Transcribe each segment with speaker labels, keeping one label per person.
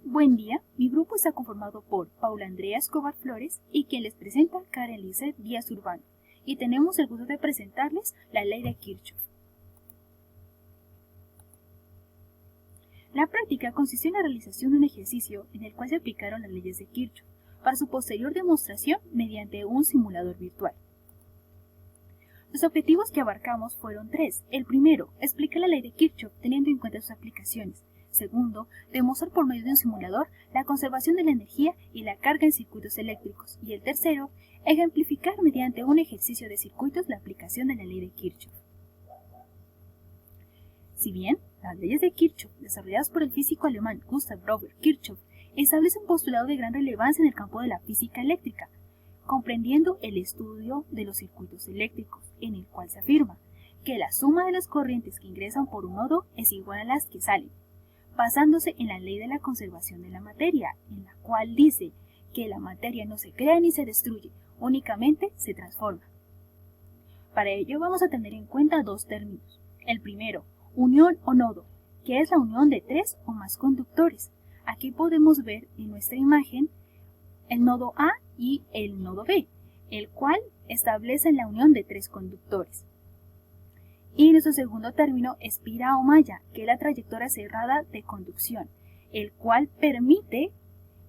Speaker 1: Buen día, mi grupo está conformado por Paula Andrea Escobar Flores y quien les presenta Karen Lizeth Díaz Urbano, y tenemos el gusto de presentarles la ley de Kirchhoff. La práctica consistió en la realización de un ejercicio en el cual se aplicaron las leyes de Kirchhoff para su posterior demostración mediante un simulador virtual. Los objetivos que abarcamos fueron tres. El primero, explicar la ley de Kirchhoff teniendo en cuenta sus aplicaciones. Segundo, demostrar por medio de un simulador la conservación de la energía y la carga en circuitos eléctricos. Y el tercero, ejemplificar mediante un ejercicio de circuitos la aplicación de la ley de Kirchhoff. Si bien las leyes de Kirchhoff, desarrolladas por el físico alemán Gustav Robert Kirchhoff, establecen un postulado de gran relevancia en el campo de la física eléctrica, comprendiendo el estudio de los circuitos eléctricos, en el cual se afirma que la suma de las corrientes que ingresan por un nodo es igual a las que salen, basándose en la ley de la conservación de la materia, en la cual dice que la materia no se crea ni se destruye, únicamente se transforma. Para ello vamos a tener en cuenta dos términos. El primero, unión o nodo, que es la unión de tres o más conductores. Aquí podemos ver en nuestra imagen el nodo A y el nodo B, el cual establece la unión de tres conductores. Y nuestro segundo término es pira o malla, que es la trayectoria cerrada de conducción, el cual permite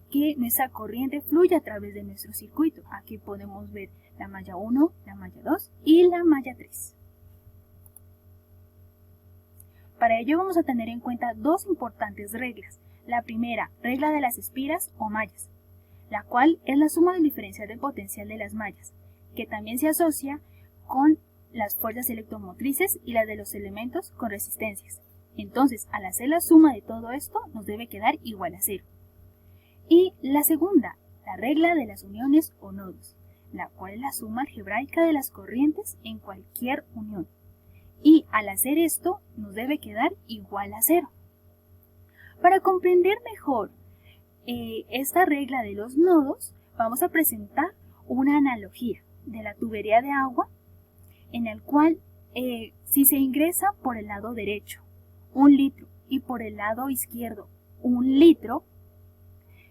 Speaker 1: que nuestra corriente fluya a través de nuestro circuito. Aquí podemos ver la malla 1, la malla 2 y la malla 3. Para ello vamos a tener en cuenta dos importantes reglas. La primera, regla de las espiras o mallas, la cual es la suma del diferencial del potencial de las mallas, que también se asocia con las fuerzas electromotrices y las de los elementos con resistencias. Entonces, al hacer la suma de todo esto, nos debe quedar igual a 0. Y la segunda, la regla de las uniones o nodos, la cual es la suma algebraica de las corrientes en cualquier unión. Y al hacer esto, nos debe quedar igual a 0. Para comprender mejor esta regla de los nodos, vamos a presentar una analogía de la tubería de agua, en el cual si se ingresa por el lado derecho 1 litro y por el lado izquierdo 1 litro,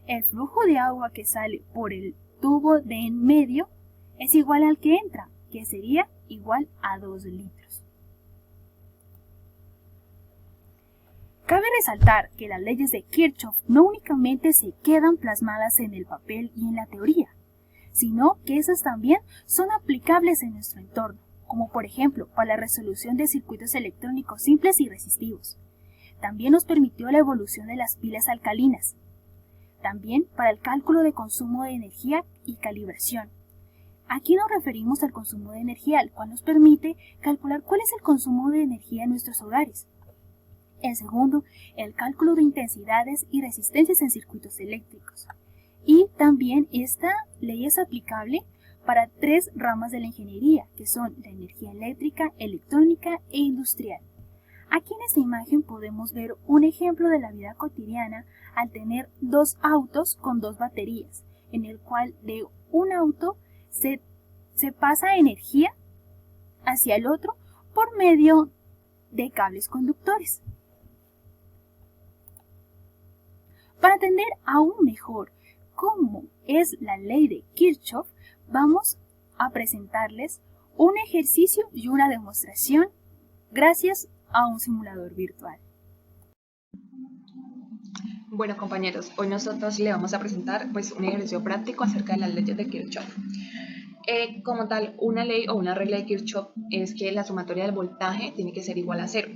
Speaker 1: el flujo de agua que sale por el tubo de en medio es igual al que entra, que sería igual a 2 litros. Cabe resaltar que las leyes de Kirchhoff no únicamente se quedan plasmadas en el papel y en la teoría, sino que esas también son aplicables en nuestro entorno, como por ejemplo para la resolución de circuitos electrónicos simples y resistivos. También nos permitió la evolución de las pilas alcalinas. También para el cálculo de consumo de energía y calibración. Aquí nos referimos al consumo de energía, el cual nos permite calcular cuál es el consumo de energía en nuestros hogares. El segundo, el cálculo de intensidades y resistencias en circuitos eléctricos. Y también esta ley es aplicable para tres ramas de la ingeniería, que son la energía eléctrica, electrónica e industrial. Aquí en esta imagen podemos ver un ejemplo de la vida cotidiana al tener dos autos con dos baterías, en el cual de un auto se pasa energía hacia el otro por medio de cables conductores. Para entender aún mejor cómo es la ley de Kirchhoff, vamos a presentarles un ejercicio y una demostración gracias a un simulador virtual.
Speaker 2: Bueno, compañeros, hoy nosotros le vamos a presentar un ejercicio práctico acerca de las leyes de Kirchhoff. Como tal, una ley o una regla de Kirchhoff es que la sumatoria del voltaje tiene que ser igual a 0.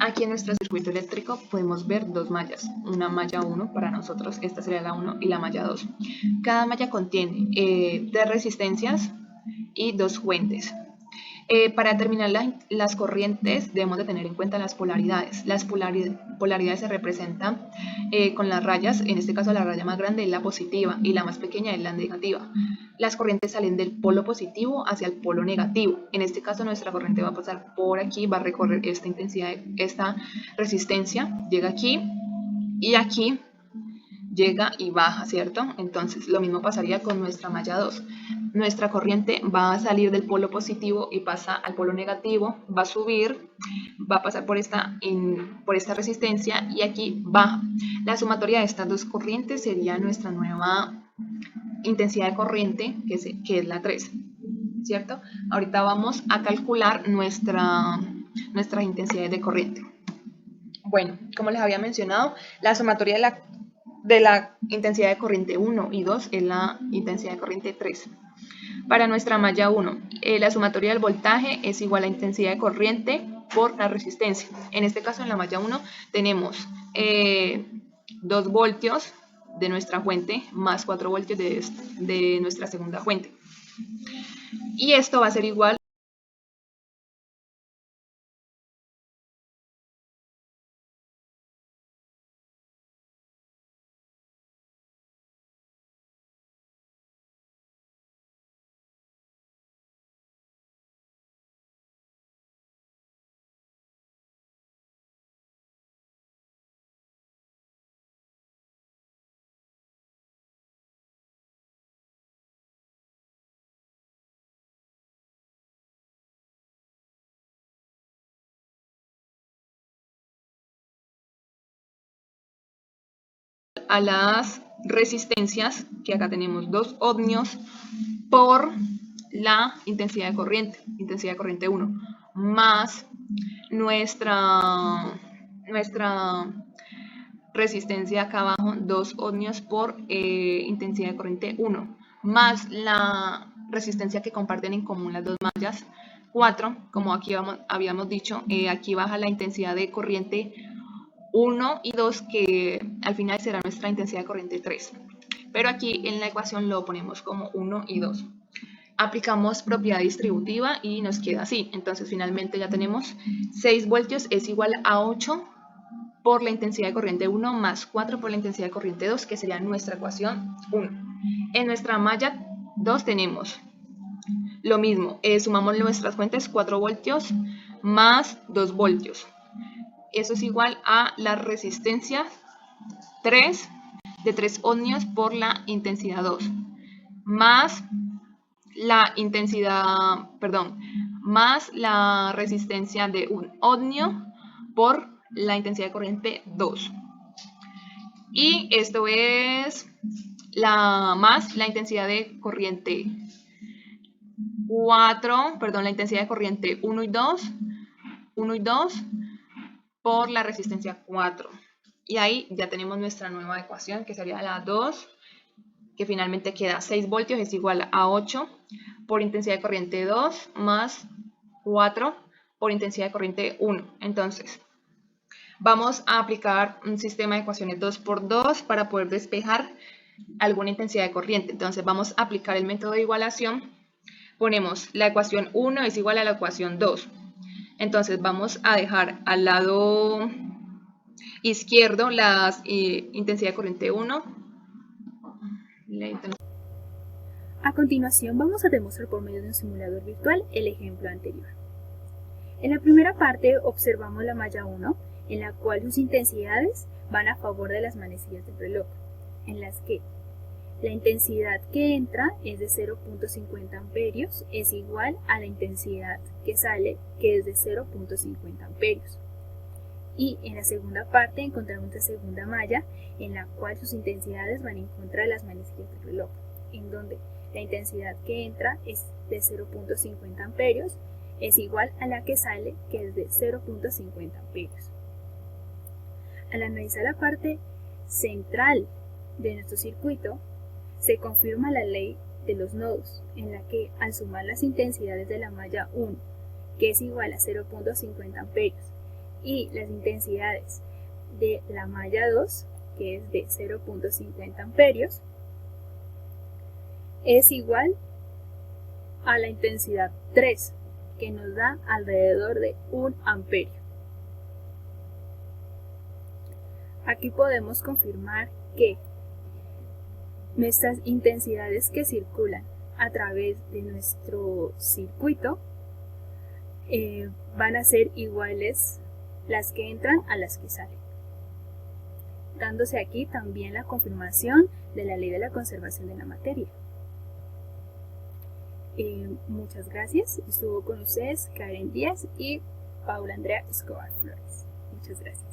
Speaker 2: Aquí en nuestro circuito eléctrico podemos ver dos mallas, una malla 1 para nosotros, esta sería la 1 y la malla 2. Cada malla contiene 3 resistencias y 2 fuentes. Para determinar las corrientes debemos de tener en cuenta las polaridades. Las polaridades se representan con las rayas, en este caso la raya más grande es la positiva y la más pequeña es la negativa. Las corrientes salen del polo positivo hacia el polo negativo. En este caso nuestra corriente va a pasar por aquí, va a recorrer esta intensidad, esta resistencia, llega aquí y aquí llega y baja, ¿cierto? Entonces lo mismo pasaría con nuestra malla 2. nuestra corriente va a salir del polo positivo y pasa al polo negativo, va a subir, va a pasar por esta resistencia y aquí baja. La sumatoria de estas dos corrientes sería nuestra nueva intensidad de corriente, que es la 3, ¿cierto? Ahorita vamos a calcular nuestras intensidades de corriente. Bueno, como les había mencionado, la sumatoria de la intensidad de corriente 1 y 2 es la intensidad de corriente 3. Para nuestra malla 1, la sumatoria del voltaje es igual a la intensidad de corriente por la resistencia. En este caso, en la malla 1, tenemos 2 voltios de nuestra fuente más 4 voltios de nuestra segunda fuente. Y esto va a ser igual a las resistencias, que acá tenemos 2 ohmios por la intensidad de corriente 1, más nuestra resistencia acá abajo, 2 ohmios por intensidad de corriente 1, más la resistencia que comparten en común las dos mallas, 4, como aquí habíamos dicho, aquí baja la intensidad de corriente 1 y 2, que al final será nuestra intensidad de corriente 3. Pero aquí en la ecuación lo ponemos como 1 y 2. Aplicamos propiedad distributiva y nos queda así. Entonces finalmente ya tenemos 6 voltios es igual a 8 por la intensidad de corriente 1 más 4 por la intensidad de corriente 2, que sería nuestra ecuación 1. En nuestra malla 2 tenemos lo mismo, sumamos nuestras fuentes, 4 voltios más 2 voltios. Eso es igual a la resistencia 3 de 3 ohmios por la intensidad 2, más la más la resistencia de 1 ohmio por la intensidad de corriente 2. Y esto es más la intensidad de corriente 4, la intensidad de corriente 1 y 2 por la resistencia 4. Y ahí ya tenemos nuestra nueva ecuación, que sería la 2, que finalmente queda 6 voltios es igual a 8 por intensidad de corriente 2 más 4 por intensidad de corriente 1. Entonces, vamos a aplicar un sistema de ecuaciones 2 por 2 para poder despejar alguna intensidad de corriente. Entonces, vamos a aplicar el método de igualación. Ponemos la ecuación 1 es igual a la ecuación 2. Entonces vamos a dejar al lado izquierdo la intensidad de corriente 1.
Speaker 1: A continuación vamos a demostrar por medio de un simulador virtual el ejemplo anterior. En la primera parte observamos la malla 1, en la cual sus intensidades van a favor de las manecillas del reloj, en las que la intensidad que entra es de 0.50 amperios, es igual a la intensidad que sale, que es de 0.50 amperios. Y en la segunda parte encontramos la segunda malla, en la cual sus intensidades van en contra de las manecillas del reloj, en donde la intensidad que entra es de 0.50 amperios, es igual a la que sale, que es de 0.50 amperios. Al analizar la parte central de nuestro circuito, se confirma la ley de los nodos, en la que al sumar las intensidades de la malla 1, que es igual a 0.50 amperios, y las intensidades de la malla 2, que es de 0.50 amperios, es igual a la intensidad 3, que nos da alrededor de 1 amperio. Aquí podemos confirmar que nuestras intensidades que circulan a través de nuestro circuito van a ser iguales las que entran a las que salen, dándose aquí también la confirmación de la ley de la conservación de la materia. Muchas gracias. Estuvo con ustedes Karen Díaz y Paula Andrea Escobar Flores. Muchas gracias.